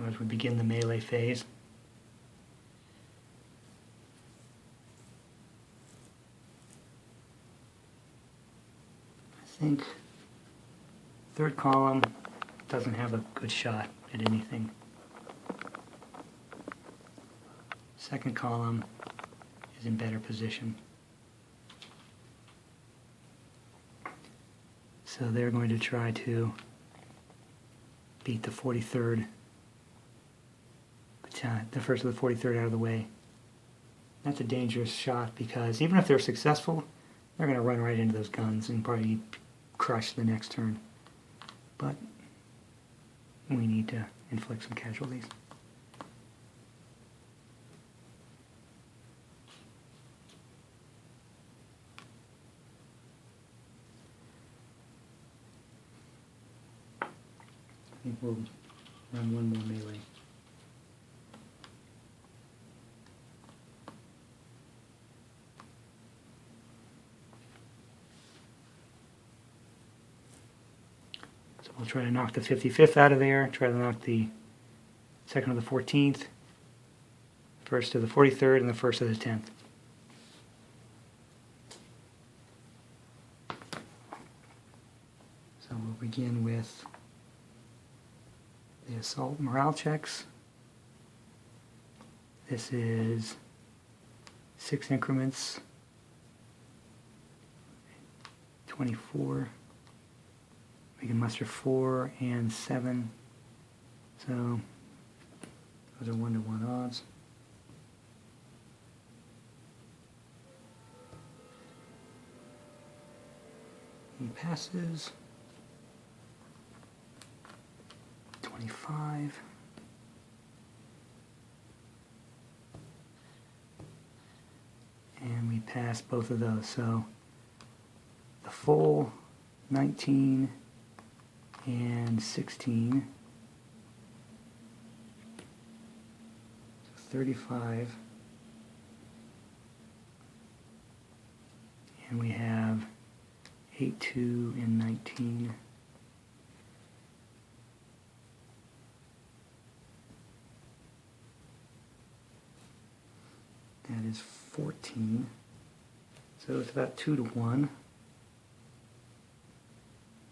So as we begin the melee phase, I think third column doesn't have a good shot at anything. Second column is in better position. So they're going to try to beat the 43rd battalion, the first of the 43rd out of the way. That's a dangerous shot because even if they're successful, they're going to run right into those guns and probably crush the next turn. But we need to inflict some casualties. I think we'll run one more melee. So we'll try to knock the 55th out of there, try to knock the 2nd of the 14th, 1st of the 43rd, and the 1st of the 10th. So we'll begin with the assault morale checks. This is 6 increments, 24. We can muster 4 and 7. So those are 1-to-1 odds. He passes. 25. And we pass both of those. So the full 19 and 16. 35. And we have 8, 2, and 19. That is 14. So it's about 2-to-1.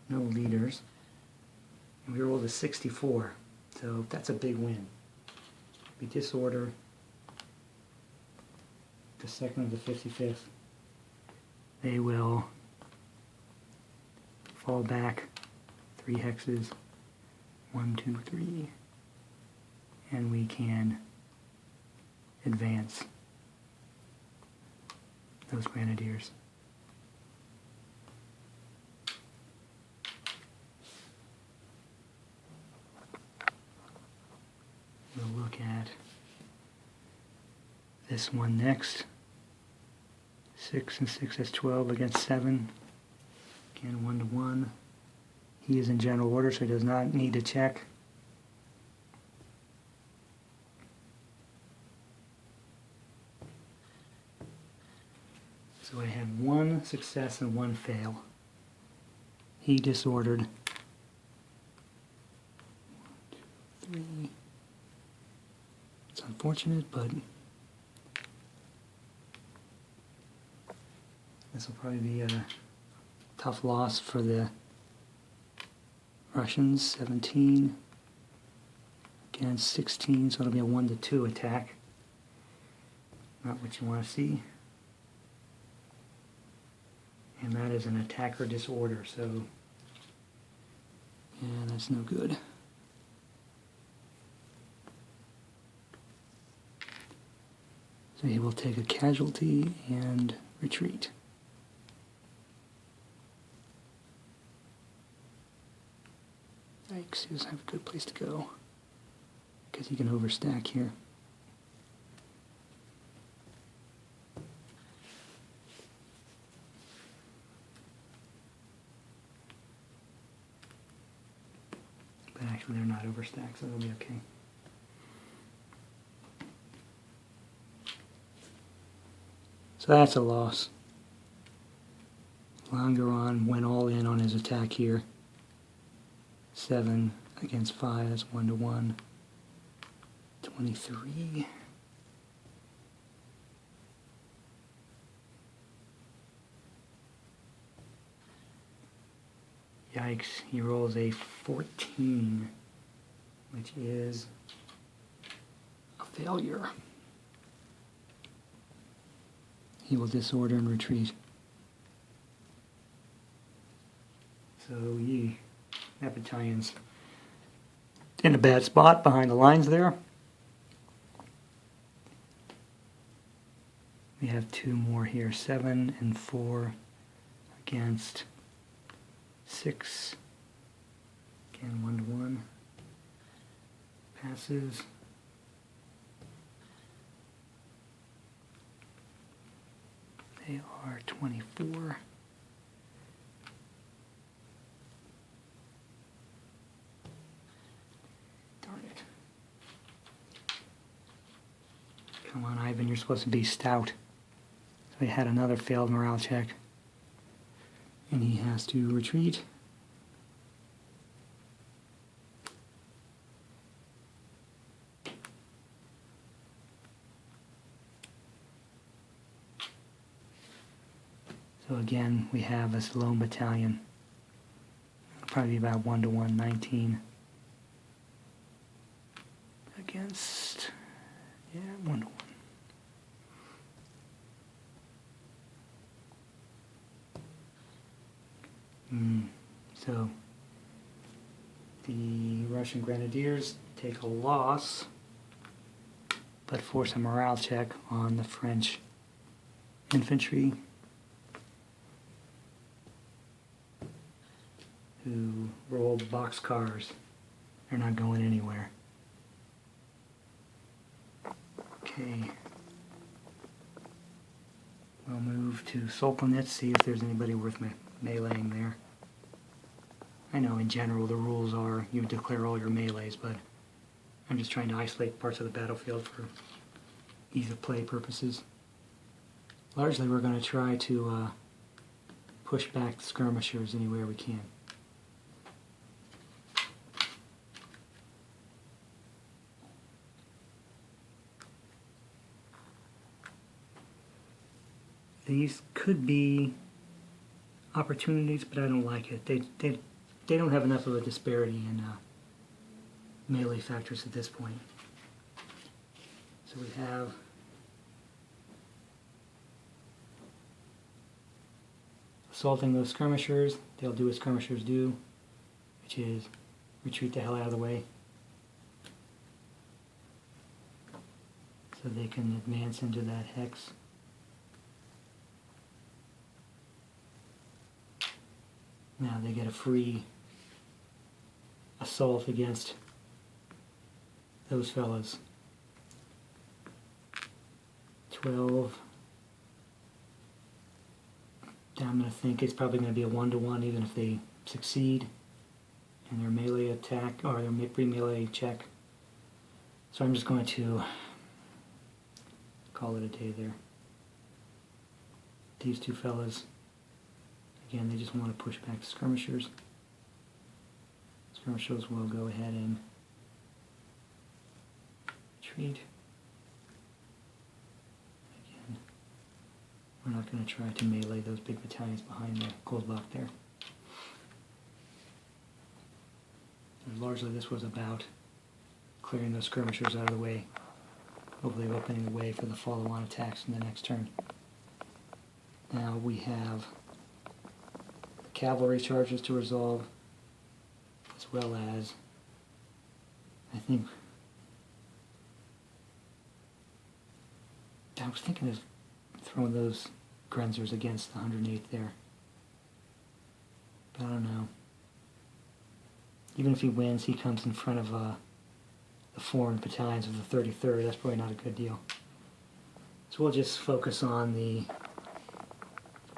No leaders. And we rolled a 64. So that's a big win. We disorder the 2nd of the 55th. They will fall back 3 hexes. 1, 2, 3. And we can advance those grenadiers. We'll look at this one next. 6 and 6 is 12 against 7. Again, 1-to-1. He is in general order, so he does not need to check. So I had 1 success and 1 fail. He disordered. 1, 2, 3. It's unfortunate, but this will probably be a tough loss for the Russians. 17 against 16, so it'll be a 1-to-2 attack. Not what you want to see. And that is an attacker disorder, so yeah, that's no good. So he will take a casualty and retreat. Yikes, he doesn't have a good place to go. Because he can overstack here. But actually they're not overstacked, so they'll be okay. So that's a loss. Langeron went all in on his attack here. 7 against 5, that's 1-to-1. 23. Yikes, he rolls a 14, which is a failure. He will disorder and retreat. So that battalion's in a bad spot behind the lines there. We have two more here, 7 and 4 against 6. Again, 1-1. Passes. They are 24. Darn it. Come on, Ivan, you're supposed to be stout. So he had another failed morale check. And he has to retreat. So again, we have this lone battalion. Probably about 1-1, 19 against, yeah, 1-1. So the Russian Grenadiers take a loss, but force a morale check on the French infantry, who rolled boxcars. They're not going anywhere. Okay. We'll move to Solkonitz, see if there's anybody worth meleeing there. I know in general the rules are you declare all your melees, but I'm just trying to isolate parts of the battlefield for ease of play purposes. Largely we're going to try to push back the skirmishers anywhere we can. These could be opportunities, but I don't like it. They don't have enough of a disparity in melee factors at this point. So we have assaulting those skirmishers. They'll do what skirmishers do, which is retreat the hell out of the way, so they can advance into that hex. Now they get a free assault against those fellas. 12. I'm going to think it's probably going to be a 1-1 even if they succeed in their melee attack or their pre-melee check. So I'm just going to call it a day there. These two fellas, again, they just want to push back the skirmishers. Skirmishers will go ahead and retreat. Again, we're not going to try to melee those big battalions behind the gold block there. And largely this was about clearing those skirmishers out of the way, hopefully opening the way for the follow-on attacks in the next turn. Now we have cavalry charges to resolve, as well as, I think, I was thinking of throwing those Grenzers against the 108th there, but I don't know. Even if he wins, he comes in front of the foreign battalions of the 33rd. That's probably not a good deal. So we'll just focus on the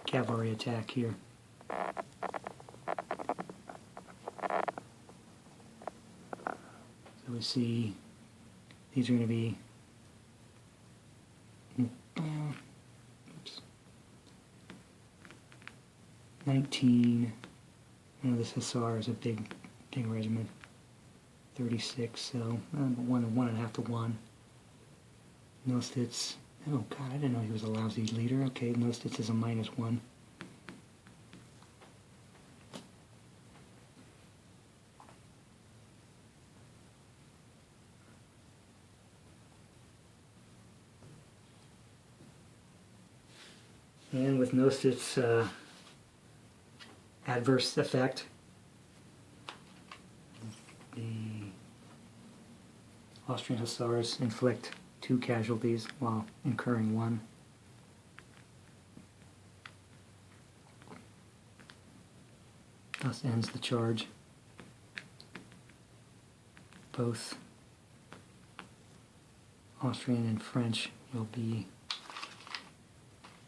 cavalry attack here. So we see these are going to be 19. This Hussar is a big regiment. 36, so 1.5 to 1. Nostitz, oh god, I didn't know he was a lousy leader. Okay, Nostitz is a -1. And with Nostitz adverse effect, the Austrian Hussars inflict 2 casualties while incurring 1. Thus ends the charge. Both Austrian and French will be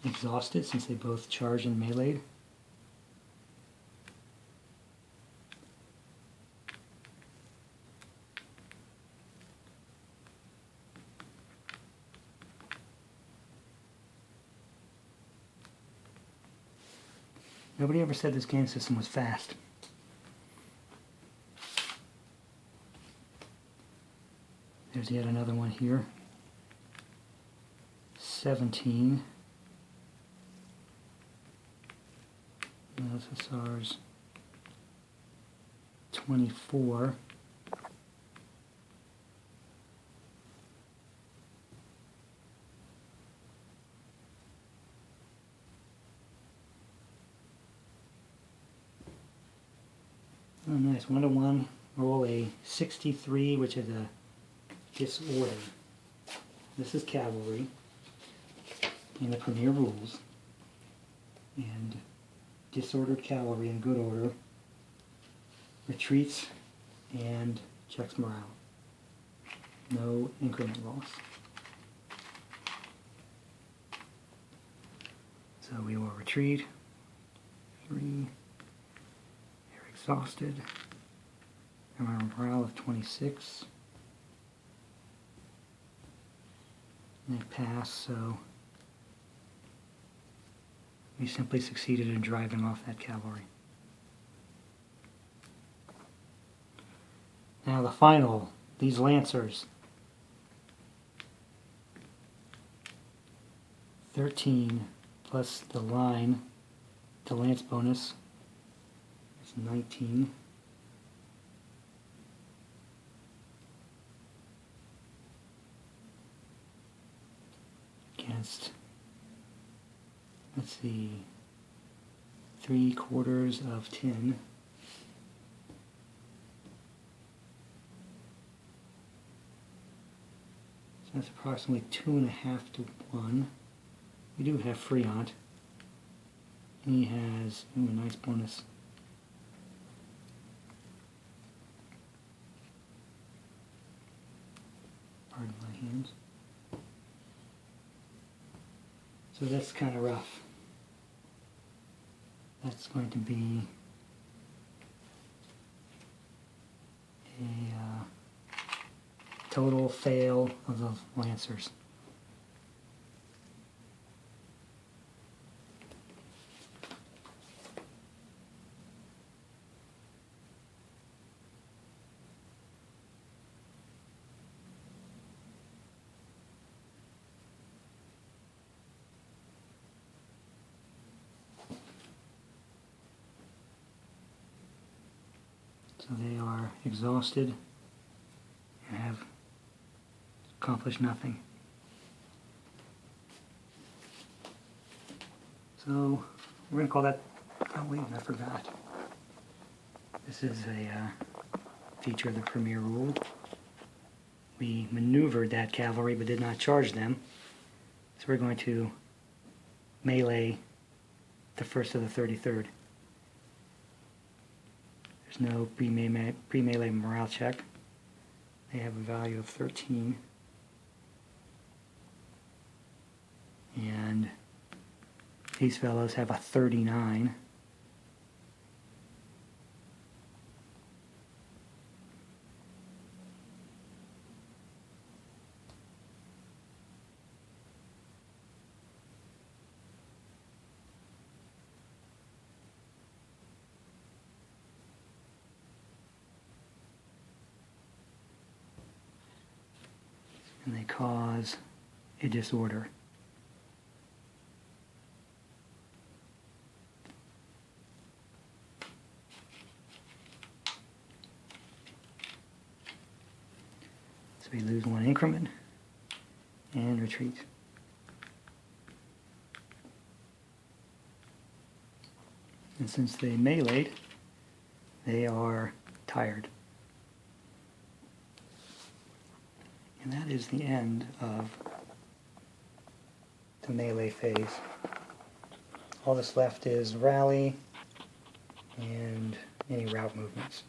exhausted since they both charged and meleeed. Nobody ever said this game system was fast. There's yet another one here. 17. Those Hussars. 24. Oh, nice. 1-to-1. Roll a 63, which is a disorder. This is cavalry in the Premier rules. And disordered cavalry in good order retreats and checks morale. No increment loss. So we will retreat. 3. They're exhausted. And our morale of 26. And they pass, so we simply succeeded in driving off that cavalry. Now the final, these lancers. 13 plus the line, the lance bonus is 19. Against, let's see, 3/4 of 10. So that's approximately 2.5 to 1. We do have Friant. He has a nice bonus. Pardon my hands. So that's kind of rough. That's going to be a total fail of the Lancers. So they are exhausted and have accomplished nothing. So we're going to call that, oh wait, I forgot. This is a feature of the Premier rule. We maneuvered that cavalry but did not charge them. So we're going to melee the 1st to the 33rd. There's no pre-melee morale check. They have a value of 13. And these fellows have a 39. And they cause a disorder. So we lose one increment and retreat. And since they meleeed, they are tired. And that is the end of the melee phase. All that's left is rally and any route movements.